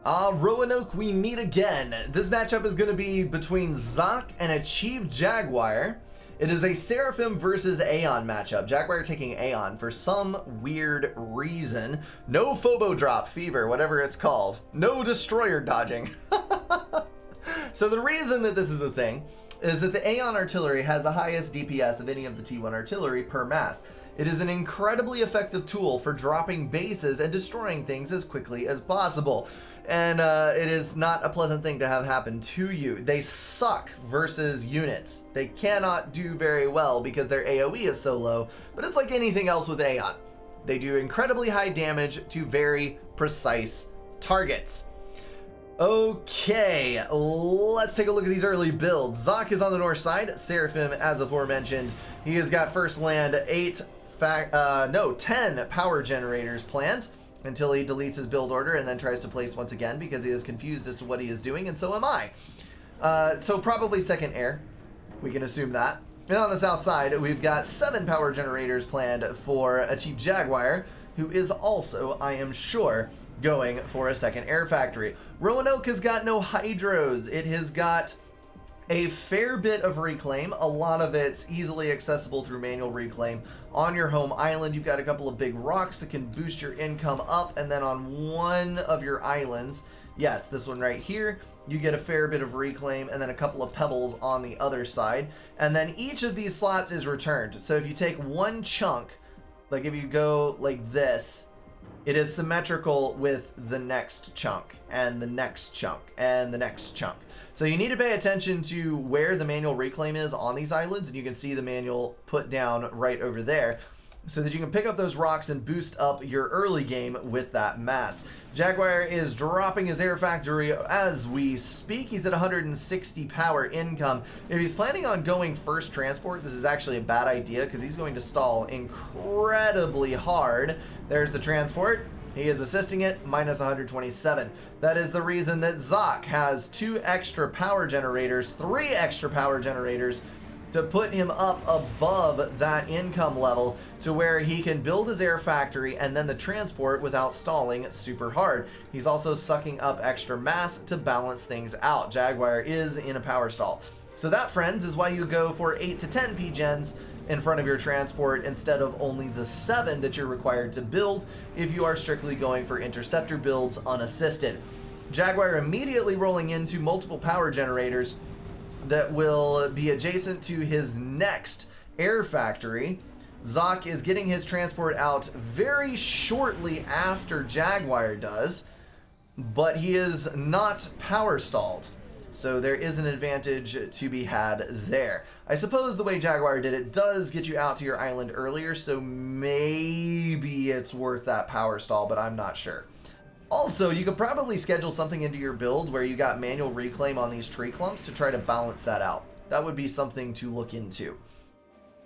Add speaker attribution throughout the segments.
Speaker 1: Roanoke, we meet again. This matchup is going to be between Zoc and a Chief Jaguar. It is a Seraphim versus Aeon matchup. Jaguar taking Aeon for some weird reason. No Phobo drop, fever, whatever it's called. No destroyer dodging. So the reason that this is a thing is that the Aeon artillery has the highest DPS of any of the T1 artillery per mass. It is an incredibly effective tool for dropping bases and destroying things as quickly as possible. And it is not a pleasant thing to have happen to you. They suck versus units. They cannot do very well because their AoE is so low, but it's like anything else with Aeon. They do incredibly high damage to very precise targets. Okay, let's take a look at these early builds. Zoc is on the north side, Seraphim as aforementioned. He has got first land 10 power generators planned until he deletes his build order and then tries to place once again because he is confused as to what he is doing, and so am I. So probably second air, we can assume that. And on the south side, we've got 7 power generators planned for a Chief Jaguar, who is also, I am sure, going for a second air factory. Roanoke has got no hydros. It has got a fair bit of reclaim. A lot of it's easily accessible through manual reclaim. On your home island, you've got a couple of big rocks that can boost your income up, and then on one of your islands, yes, this one right here, you get a fair bit of reclaim, and then a couple of pebbles on the other side. And then each of these slots is returned. So if you take one chunk, like if you go like this, it is symmetrical with the next chunk, and the next chunk, and the next chunk. So you need to pay attention to where the manual reclaim is on these islands, and you can see the manual put down right over there, so that you can pick up those rocks and boost up your early game with that mass. Jaguar is dropping his air factory as we speak. He's at 160 power income. If he's planning on going first transport, this is actually a bad idea because he's going to stall incredibly hard. There's the transport. He is assisting it, minus 127. That is the reason that Zoc has 2 extra power generators, 3 extra power generators, to put him up above that income level to where he can build his air factory and then the transport without stalling super hard. He's also sucking up extra mass to balance things out. Jaguar is in a power stall. So that, friends, is why you go for 8 to 10 P-gens in front of your transport instead of only the 7 that you're required to build if you are strictly going for interceptor builds unassisted. Jaguar immediately rolling into multiple power generators that will be adjacent to his next air factory. Zoc is getting his transport out very shortly after Jaguar does, but he is not power stalled. So there is an advantage to be had there. I suppose the way Jaguar did it does get you out to your island earlier, so maybe it's worth that power stall, but I'm not sure. Also, you could probably schedule something into your build where you got manual reclaim on these tree clumps to try to balance that out. That would be something to look into.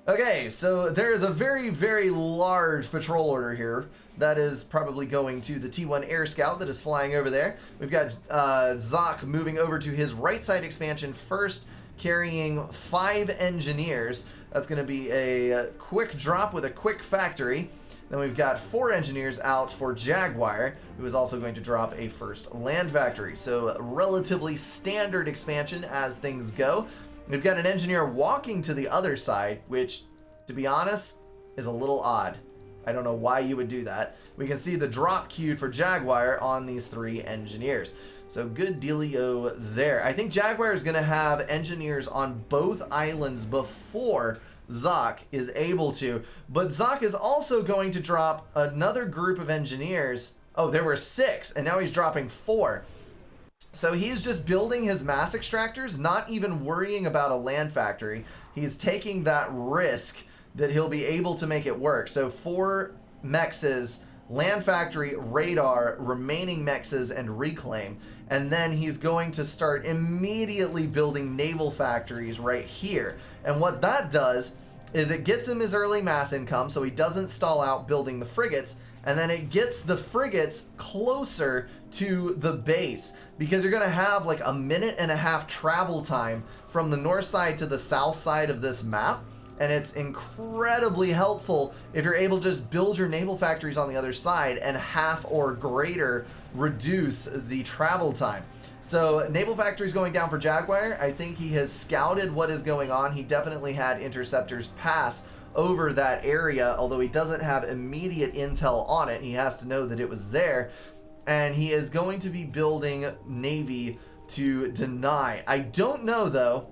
Speaker 1: Okay, so there is a very, very large patrol order here that is probably going to the T1 Air Scout that is flying over there. We've got Zoc moving over to his right side expansion first, carrying 5 engineers. That's going to be a quick drop with a quick factory. Then we've got 4 engineers out for Jaguar, who is also going to drop a first land factory. So relatively standard expansion as things go. We've got an engineer walking to the other side, which, to be honest, is a little odd. I don't know why you would do that. We can see the drop queued for Jaguar on these 3 engineers. So good dealio there. I think Jaguar is going to have engineers on both islands before Zoc is able to, but Zoc is also going to drop another group of engineers. Oh, there were 6, and now he's dropping 4. So he's just building his mass extractors, not even worrying about a land factory. He's taking that risk that he'll be able to make it work. So 4 mexes, land factory, radar, remaining mexes, and reclaim. And then he's going to start immediately building naval factories right here. And what that does is it gets him his early mass income so he doesn't stall out building the frigates, and then it gets the frigates closer to the base because you're going to have like a minute and a half travel time from the north side to the south side of this map. and it's incredibly helpful if you're able to just build your naval factories on the other side and half or greater reduce the travel time. So naval factories going down for Jaguar. I think he has scouted what is going on. He definitely had interceptors pass over that area, although he doesn't have immediate intel on it. He has to know that it was there, and he is going to be building Navy to deny. I don't know though.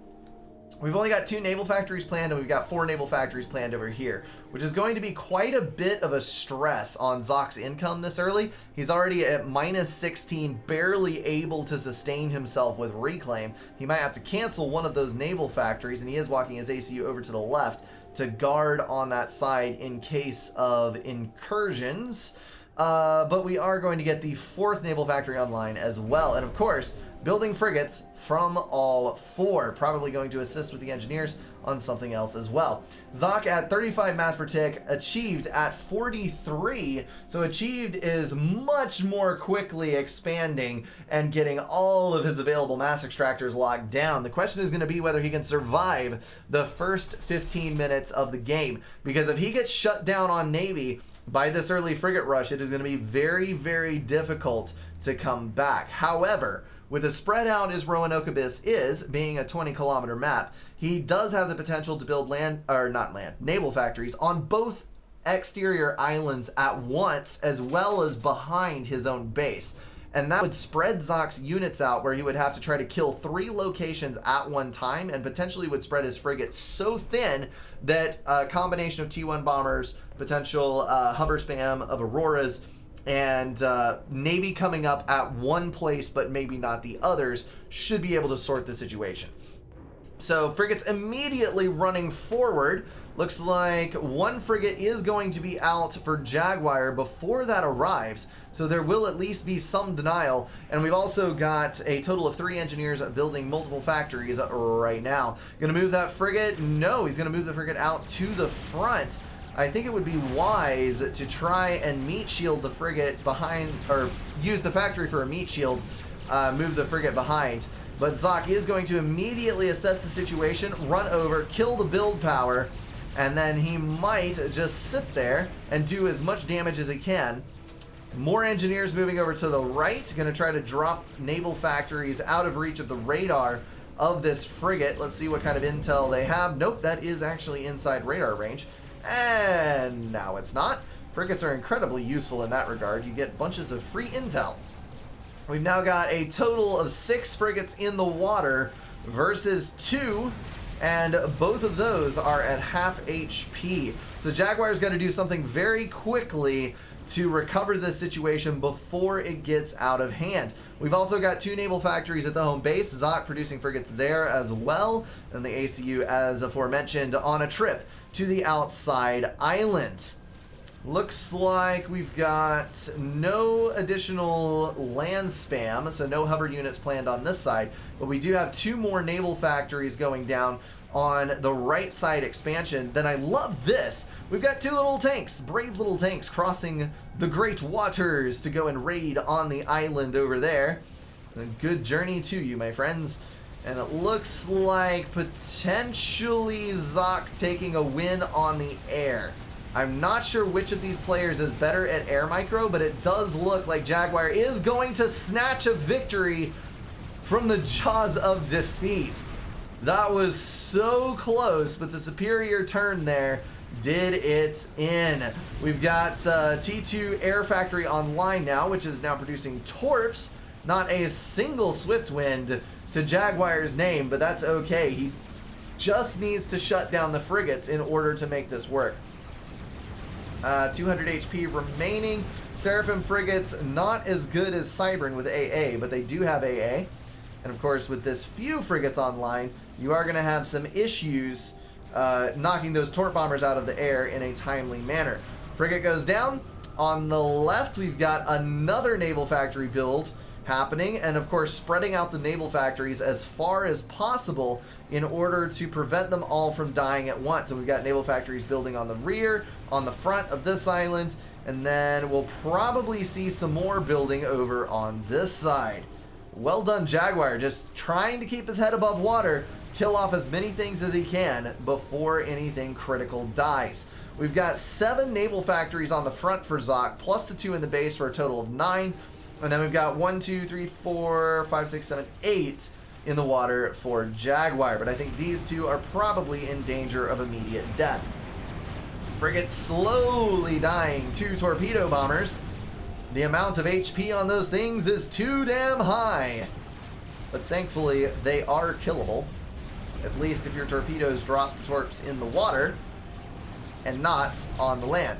Speaker 1: We've only got 2 naval factories planned, and we've got 4 naval factories planned over here, which is going to be quite a bit of a stress on Zock's income this early. He's already at minus 16, barely able to sustain himself with reclaim. He might have to cancel one of those naval factories, and he is walking his ACU over to the left to guard on that side in case of incursions. But we are going to get the 4th naval factory online as well. And of course, building frigates from all 4, probably going to assist with the engineers on something else as well. Zock at 35 mass per tick, achieved at 43. So achieved is much more quickly expanding and getting all of his available mass extractors locked down. The question is going to be whether he can survive the first 15 minutes of the game, because if he gets shut down on Navy by this early frigate rush, it is going to be very, very difficult to come back. However, with as spread out as Roanoke Abyss is, being a 20-kilometer map, he does have the potential to build naval factories on both exterior islands at once, as well as behind his own base. And that would spread Zock's units out, where he would have to try to kill 3 locations at one time, and potentially would spread his frigates so thin that a combination of T-1 bombers, potential hover spam of Auroras, and Navy coming up at one place but maybe not the others should be able to sort the situation. So frigates immediately running forward. Looks like 1 frigate is going to be out for Jaguar before that arrives, so there will at least be some denial. And we've also got a total of 3 engineers building multiple factories right now. Gonna move that frigate? No, he's gonna move the frigate out to the front. I think it would be wise to try and meat shield the frigate behind, or use the factory for a meat shield, move the frigate behind. But Zock is going to immediately assess the situation, run over, kill the build power, and then he might just sit there and do as much damage as he can. More engineers moving over to the right, going to try to drop naval factories out of reach of the radar of this frigate. Let's see what kind of intel they have. Nope, that is actually inside radar range. And now it's not. Frigates are incredibly useful in that regard. You get bunches of free intel. We've now got a total of 6 frigates in the water versus 2, and both of those are at half HP. So Jaguar's got to do something very quickly to recover this situation before it gets out of hand. We've also got 2 naval factories at the home base. Zock producing frigates there as well, and the ACU, as aforementioned, on a trip to the outside island. Looks like we've got no additional land spam, so no hover units planned on this side, but we do have 2 more naval factories going down on the right side expansion. Then I love this. We've got 2 little tanks, brave little tanks, crossing the great waters to go and raid on the island over there. A good journey to you, my friends. And it looks like potentially Zock taking a win on the air. I'm not sure which of these players is better at air micro, but it does look like Jaguar is going to snatch a victory from the jaws of defeat. That was so close, but the superior turn there did it in. We've got T2 Air Factory online now, which is now producing torps. Not a single Swiftwind to Jaguar's name, but that's okay. He just needs to shut down the frigates in order to make this work. 200 HP remaining. Seraphim frigates not as good as Cybern with AA, but they do have AA. And of course, with this few frigates online, you are going to have some issues knocking those torp bombers out of the air in a timely manner. Frigate goes down. On the left, we've got another naval factory build happening, and of course spreading out the naval factories as far as possible in order to prevent them all from dying at once. So we've got naval factories building on the rear, on the front of this island, and then we'll probably see some more building over on this side. Well done, Jaguar, just trying to keep his head above water, kill off as many things as he can before anything critical dies. We've got 7 naval factories on the front for Zoc, plus the 2 in the base for a total of 9. And then we've got 1, 2, 3, 4, 5, 6, 7, 8 in the water for Jaguar. But I think these two are probably in danger of immediate death. Frigate slowly dying to torpedo bombers. The amount of HP on those things is too damn high. But thankfully, they are killable. At least if your torpedoes drop the torps in the water and not on the land.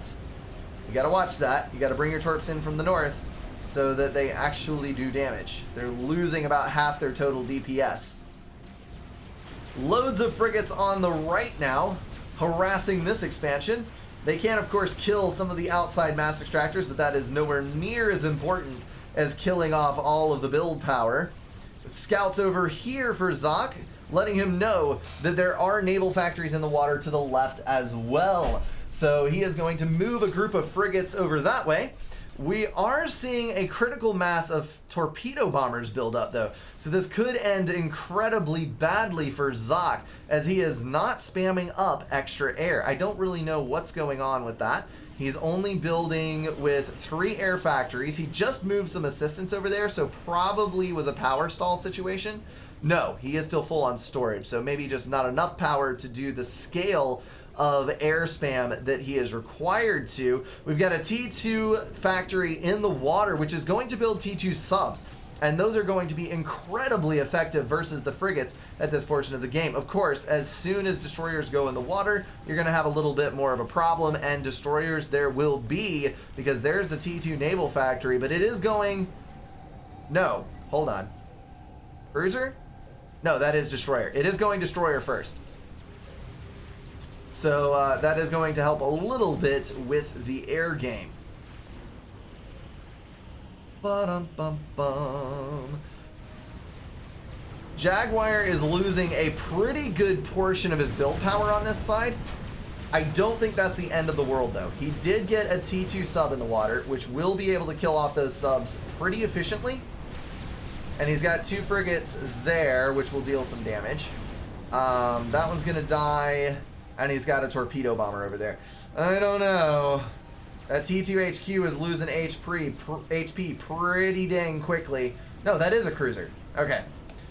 Speaker 1: You gotta watch that. You gotta bring your torps in from the north so that they actually do damage. They're losing about half their total DPS. Loads of frigates on the right now, harassing this expansion. They can, of course, kill some of the outside mass extractors, but that is nowhere near as important as killing off all of the build power. Scouts over here for Zoc, letting him know that there are naval factories in the water to the left as well. So he is going to move a group of frigates over that way. We are seeing a critical mass of torpedo bombers build up, though. So this could end incredibly badly for Zoc, as he is not spamming up extra air. I don't really know what's going on with that. He's only building with 3 air factories. He just moved some assistance over there, so probably was a power stall situation. No, he is still full on storage, so maybe just not enough power to do the scale of air spam that he is required to. We've got a T2 factory in the water, which is going to build T2 subs. And those are going to be incredibly effective versus the frigates at this portion of the game. Of course, as soon as destroyers go in the water, you're going to have a little bit more of a problem. And destroyers there will be, because there's the T2 naval factory. But it is going... No, hold on. Cruiser? No, that is destroyer. It is going destroyer first. So that is going to help a little bit with the air game. Ba-dum-bum-bum. Jaguar is losing a pretty good portion of his build power on this side. I don't think that's the end of the world, though. He did get a T2 sub in the water, which will be able to kill off those subs pretty efficiently. And he's got 2 frigates there, which will deal some damage. That one's going to die. And he's got a torpedo bomber over there. I don't know. That T2 HQ is losing HP pretty dang quickly. No, that is a cruiser. Okay.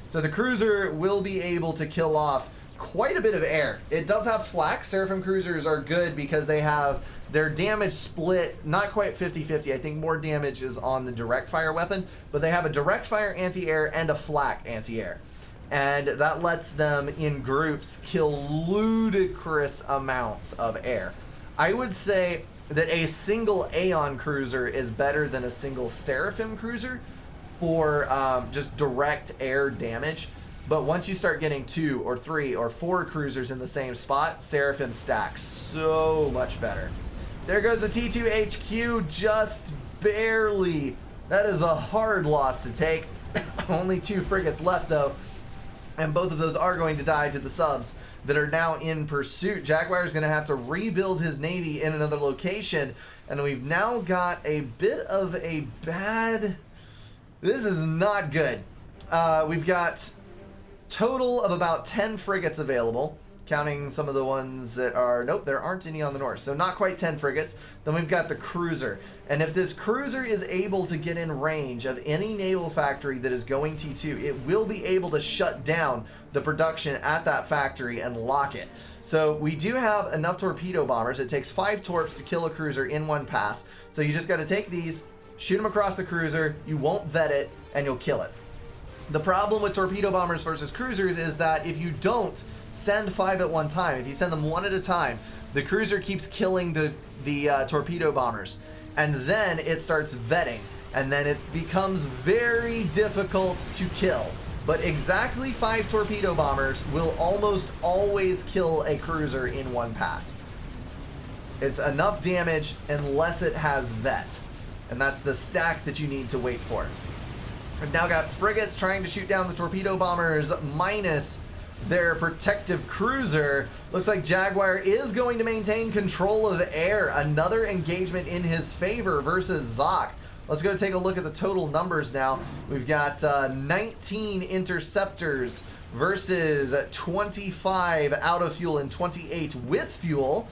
Speaker 1: So the cruiser will be able to kill off quite a bit of air. It does have flak. Seraphim cruisers are good because they have their damage split, not quite 50-50. I think more damage is on the direct fire weapon. But they have a direct fire anti-air and a flak anti-air. And that lets them, in groups, kill ludicrous amounts of air. I would say that a single Aeon cruiser is better than a single Seraphim cruiser for just direct air damage. But once you start getting 2 or 3 or 4 cruisers in the same spot, Seraphim stacks so much better. There goes the T2 HQ, just barely. That is a hard loss to take. Only 2 frigates left, though. And both of those are going to die to the subs that are now in pursuit. Jaguar is going to have to rebuild his navy in another location. And we've now got a bit of a bad... This is not good. We've got total of about 10 frigates available, counting some of the ones that are... Nope, there aren't any on the north. So not quite 10 frigates. Then we've got the cruiser. And if this cruiser is able to get in range of any naval factory that is going T2, it will be able to shut down the production at that factory and lock it. So we do have enough torpedo bombers. It takes 5 torps to kill a cruiser in one pass. So you just got to take these, shoot them across the cruiser, you won't vet it, and you'll kill it. The problem with torpedo bombers versus cruisers is that if you don't send 5 at one time, if you send them 1 at a time, the cruiser keeps killing the torpedo bombers. And then it starts vetting. And then it becomes very difficult to kill. But exactly 5 torpedo bombers will almost always kill a cruiser in one pass. It's enough damage unless it has vet. And that's the stack that you need to wait for. We've now got frigates trying to shoot down the torpedo bombers minus their protective cruiser. Looks like Jaguar is going to maintain control of air. Another engagement in his favor versus Zoc. Let's go take a look at the total numbers now. We've got 19 interceptors versus 25 out of fuel and 28 with fuel.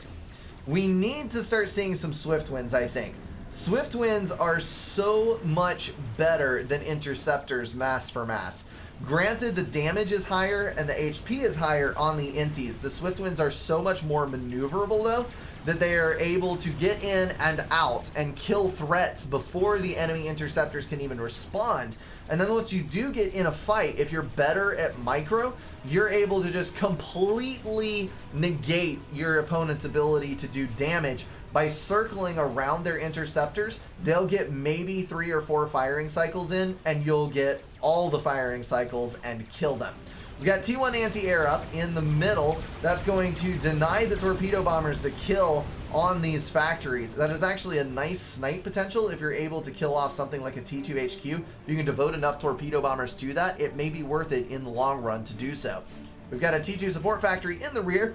Speaker 1: We need to start seeing some swift wins, I think. Swift wins are so much better than interceptors mass for mass. Granted, the damage is higher and the HP is higher on the inties. The swift wins are so much more maneuverable, though, that they are able to get in and out and kill threats before the enemy interceptors can even respond. And then once you do get in a fight, if you're better at micro, you're able to just completely negate your opponent's ability to do damage by circling around their interceptors. They'll get maybe 3 or 4 firing cycles in, and you'll get all the firing cycles and kill them. We got T1 anti-air up in the middle. That's going to deny the torpedo bombers the kill on these factories. That is actually a nice snipe potential if you're able to kill off something like a T2 HQ. If you can devote enough torpedo bombers to that, it may be worth it in the long run to do so. We've got a T2 support factory in the rear,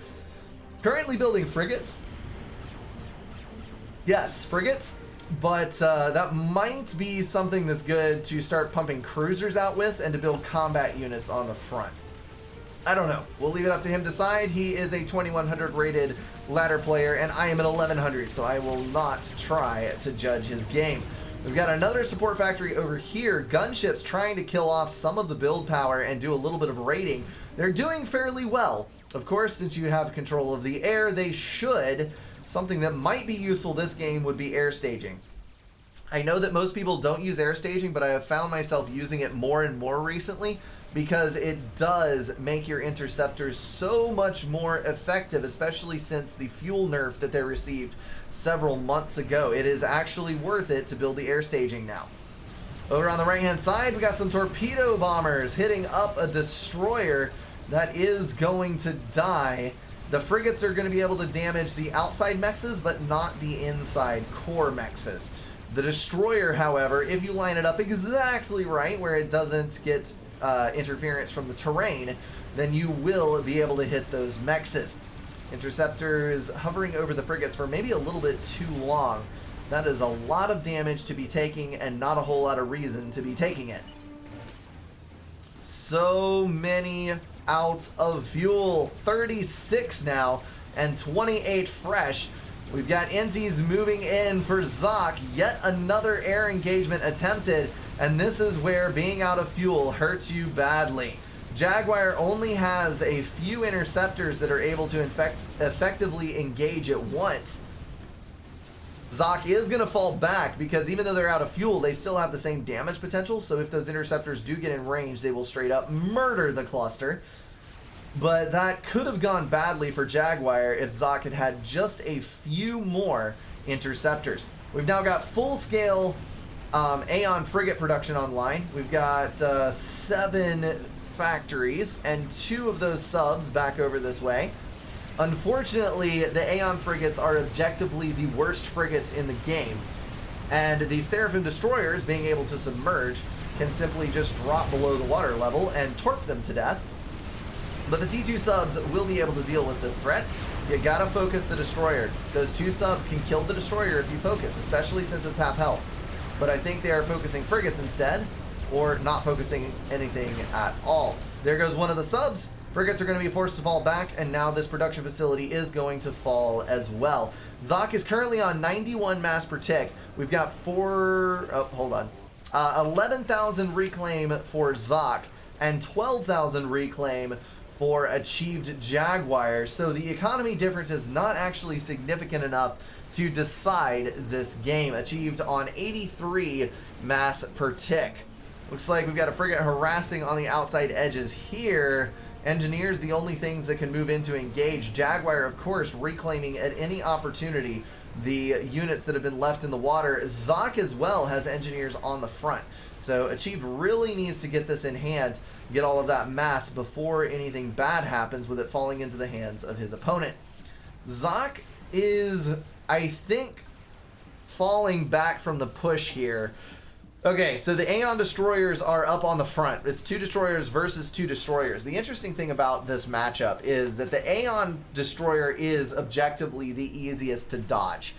Speaker 1: currently building frigates. Yes, frigates, but that might be something that's good to start pumping cruisers out with and to build combat units on the front. I don't know. We'll leave it up to him to decide. He is a 2100 rated ladder player, and I am at 1100, so I will not try to judge his game. We've got another support factory over here. Gunships trying to kill off some of the build power and do a little bit of raiding. They're doing fairly well. Of course, since you have control of the air, they should. Something that might be useful this game would be air staging. I know that most people don't use air staging, but I have found myself using it more and more recently because it does make your interceptors so much more effective, especially since the fuel nerf that they received several months ago. It is actually worth it to build the air staging now. Over on the right-hand side, we got some torpedo bombers hitting up a destroyer that is going to die. The frigates are going to be able to damage the outside mexes, but not the inside core mexes. The destroyer, however, if you line it up exactly right, where it doesn't get interference from the terrain, then you will be able to hit those mexes. Interceptors hovering over the frigates for maybe a little bit too long. That is a lot of damage to be taking and not a whole lot of reason to be taking it. So many out of fuel. 36 now and 28 fresh. We've got Inties moving in for Zoc. Yet another air engagement attempted, and this is where being out of fuel hurts you badly. Jaguar only has a few interceptors that are able to effectively engage at once. Zoc is going to fall back because even though they're out of fuel, they still have the same damage potential. So if those interceptors do get in range, they will straight up murder the cluster. But that could have gone badly for Jaguar if Zoc had had just a few more interceptors. We've now got full-scale Aeon frigate production online. We've got 7 factories and 2 of those subs back over this way. Unfortunately, the Aeon frigates are objectively the worst frigates in the game, and the Seraphim destroyers, being able to submerge, can simply just drop below the water level and torp them to death. But the T2 subs will be able to deal with this threat. You gotta focus the destroyer. Those 2 subs can kill the destroyer if you focus, especially since it's half health. But I think they are focusing frigates instead, or not focusing anything at all. There goes one of the subs. Frigates are going to be forced to fall back, and now this production facility is going to fall as well. Zoc is currently on 91 mass per tick. We've got 11,000 reclaim for Zoc and 12,000 reclaim for achieved Jaguar. So the economy difference is not actually significant enough to decide this game. Achieved on 83 mass per tick. Looks like we've got a frigate harassing on the outside edges here. Engineers, the only things that can move in to engage. Jaguar, of course, reclaiming at any opportunity the units that have been left in the water. Zoc as well has engineers on the front. So Achieved really needs to get this in hand, get all of that mass before anything bad happens with it falling into the hands of his opponent. Zoc is, I think, falling back from the push here. Okay, so the Aeon destroyers are up on the front. It's 2 destroyers versus 2 destroyers. The interesting thing about this matchup is that the Aeon destroyer is objectively the easiest to dodge.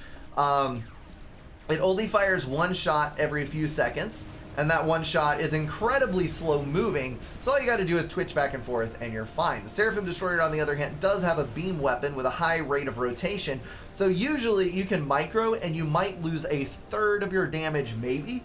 Speaker 1: It only fires one shot every few seconds, and that one shot is incredibly slow moving, so all you gotta do is twitch back and forth and you're fine. The Seraphim Destroyer, on the other hand, does have a beam weapon with a high rate of rotation, so usually you can micro and you might lose a third of your damage maybe.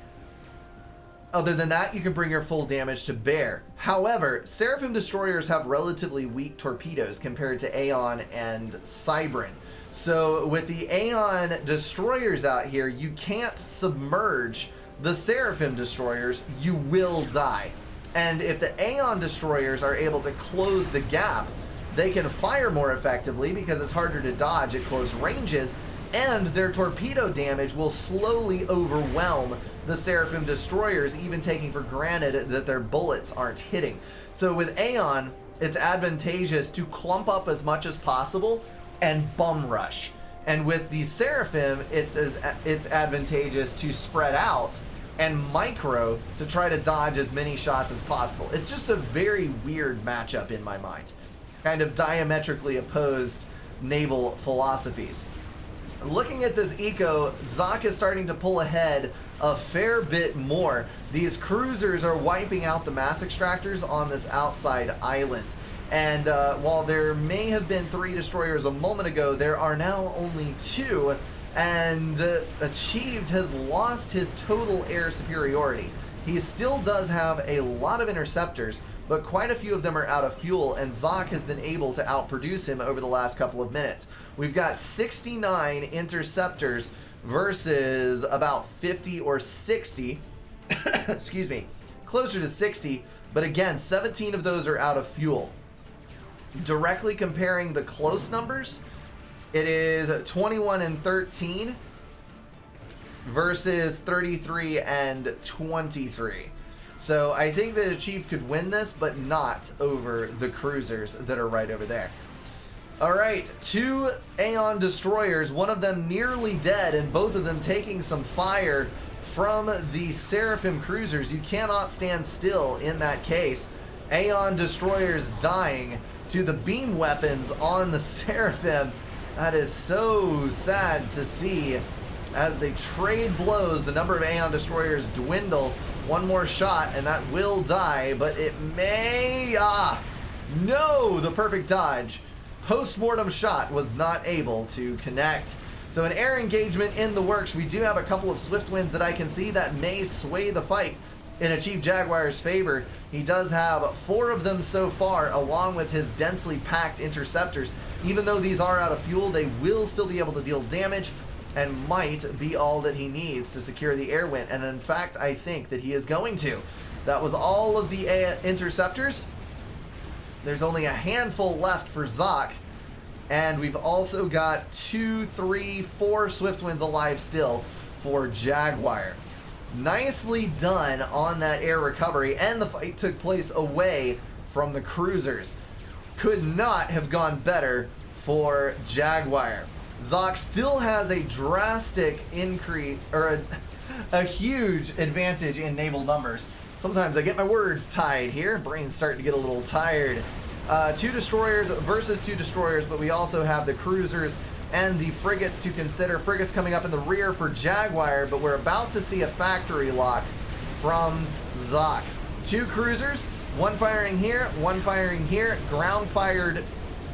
Speaker 1: Other than that, you can bring your full damage to bear. However, Seraphim Destroyers have relatively weak torpedoes compared to Aeon and Cybran. So with the Aeon Destroyers out here, you can't submerge the Seraphim Destroyers, you will die. And if the Aeon Destroyers are able to close the gap, they can fire more effectively because it's harder to dodge at close ranges, and their torpedo damage will slowly overwhelm the Seraphim Destroyers, even taking for granted that their bullets aren't hitting. So with Aeon, it's advantageous to clump up as much as possible and bum rush. And with the Seraphim, it's advantageous to spread out and micro to try to dodge as many shots as possible. It's just a very weird matchup in my mind. Kind of diametrically opposed naval philosophies. Looking at this eco, Zoc is starting to pull ahead a fair bit more. These cruisers are wiping out the mass extractors on this outside island. And while there may have been 3 destroyers a moment ago, there are now only 2, and Achieved has lost his total air superiority. He still does have a lot of interceptors, but quite a few of them are out of fuel, and Zoc has been able to outproduce him over the last couple of minutes. We've got 69 interceptors versus about 50 or 60, excuse me, closer to 60, but again, 17 of those are out of fuel. Directly comparing the close numbers, it is 21 and 13 versus 33 and 23. So I think that Achieved could win this, but not over the cruisers that are right over there. Alright, 2 Aeon Destroyers, one of them nearly dead, and both of them taking some fire from the Seraphim cruisers. You cannot stand still in that case. Aeon Destroyers dying to the beam weapons on the Seraphim. That is so sad to see. As they trade blows, the number of Aeon Destroyers dwindles. One more shot and that will die, but it may... no! The perfect dodge. Post-mortem shot was not able to connect. So an air engagement in the works. We do have a couple of swift winds that I can see that may sway the fight in Achieved Jaguar's favor. He does have 4 of them so far, along with his densely packed interceptors. Even though these are out of fuel, they will still be able to deal damage and might be all that he needs to secure the air win. And in fact, I think that he is going to. That was all of the interceptors. There's only a handful left for Zoc. And we've also got 2, 3, 4 swift winds alive still for Jaguar. Nicely done on that air recovery, and the fight took place away from the cruisers. Could not have gone better for Jaguar. Zoc still has a drastic increase, or a huge advantage in naval numbers. Sometimes I get my words tied here. Brain's starting to get a little tired. 2 destroyers versus 2 destroyers, but we also have the cruisers and the frigates to consider. Frigates coming up in the rear for Jaguar, but we're about to see a factory lock from Zoc. 2 cruisers, one firing here, one firing here, ground fired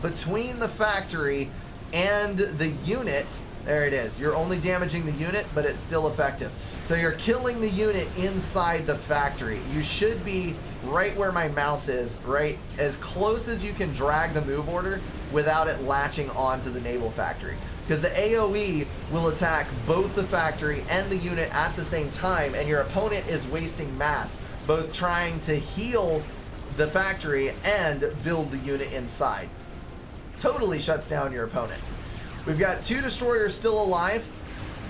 Speaker 1: between the factory and the unit. There it is. You're only damaging the unit, but it's still effective. So you're killing the unit inside the factory. You should be right where my mouse is, right? As close as you can drag the move order without it latching onto the naval factory. Because the AoE will attack both the factory and the unit at the same time, and your opponent is wasting mass, both trying to heal the factory and build the unit inside. Totally shuts down your opponent. We've got 2 destroyers still alive,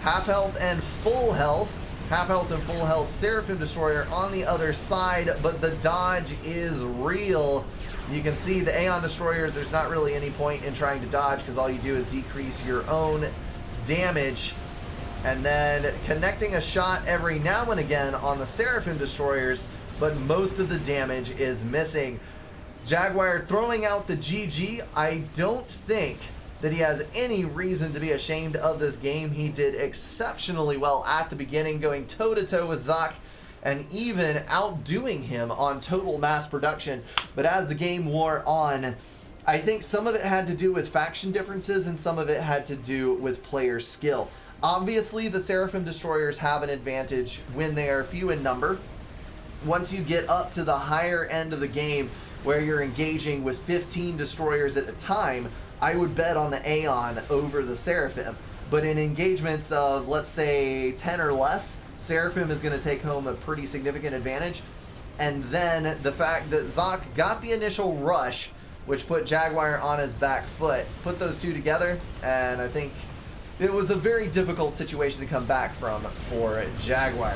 Speaker 1: half health and full health. Half health and full health Seraphim Destroyer on the other side, but the dodge is real. You can see the Aeon Destroyers, there's not really any point in trying to dodge because all you do is decrease your own damage. And then connecting a shot every now and again on the Seraphim Destroyers, but most of the damage is missing. Jaguar throwing out the GG. I don't think that he has any reason to be ashamed of this game. He did exceptionally well at the beginning, going toe-to-toe with Zoc and even outdoing him on total mass production. But as the game wore on, I think some of it had to do with faction differences and some of it had to do with player skill. Obviously, the Seraphim destroyers have an advantage when they are few in number. Once you get up to the higher end of the game where you're engaging with 15 destroyers at a time, I would bet on the Aeon over the Seraphim. But in engagements of, let's say, 10 or less, Seraphim is going to take home a pretty significant advantage. And then the fact that Zoc got the initial rush, which put Jaguar on his back foot, put those two together, and I think it was a very difficult situation to come back from for Jaguar.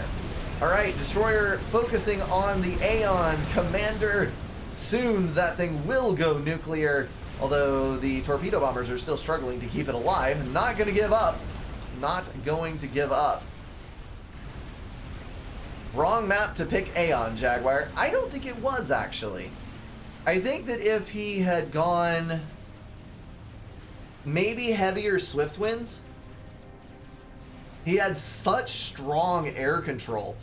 Speaker 1: All right, Destroyer focusing on the Aeon Commander. Soon that thing will go nuclear, although the torpedo bombers are still struggling to keep it alive. Not going to give up. Not going to give up. Wrong map to pick Aeon, Jaguar. I don't think it was, actually. I think that if he had gone maybe heavier swift winds, he had such strong air control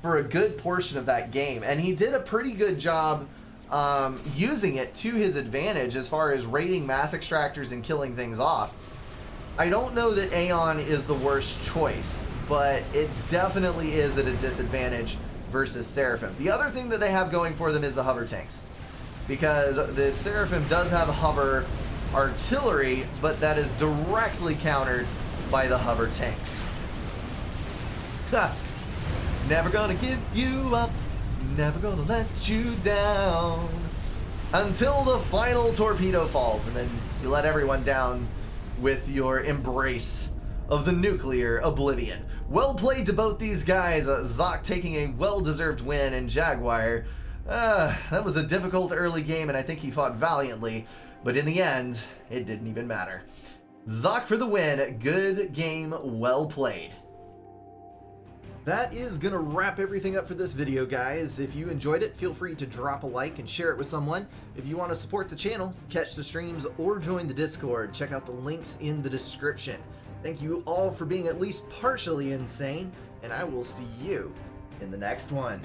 Speaker 1: for a good portion of that game, and he did a pretty good job using it to his advantage as far as raiding mass extractors and killing things off. I don't know that Aeon is the worst choice, but it definitely is at a disadvantage versus Seraphim. The other thing that they have going for them is the hover tanks, because the Seraphim does have hover artillery, but that is directly countered by the hover tanks. Never gonna give you up, never gonna let you down, until the final torpedo falls, and then you let everyone down with your embrace of the nuclear oblivion. Well played to both these guys. Zoc taking a well-deserved win, and Jaguar, that was a difficult early game, and I think he fought valiantly, but in the end, it didn't even matter. Zoc for the win. Good game, well played. That is going to wrap everything up for this video, guys. If you enjoyed it, feel free to drop a like and share it with someone. If you want to support the channel, catch the streams, or join the Discord, check out the links in the description. Thank you all for being at least partially insane, and I will see you in the next one.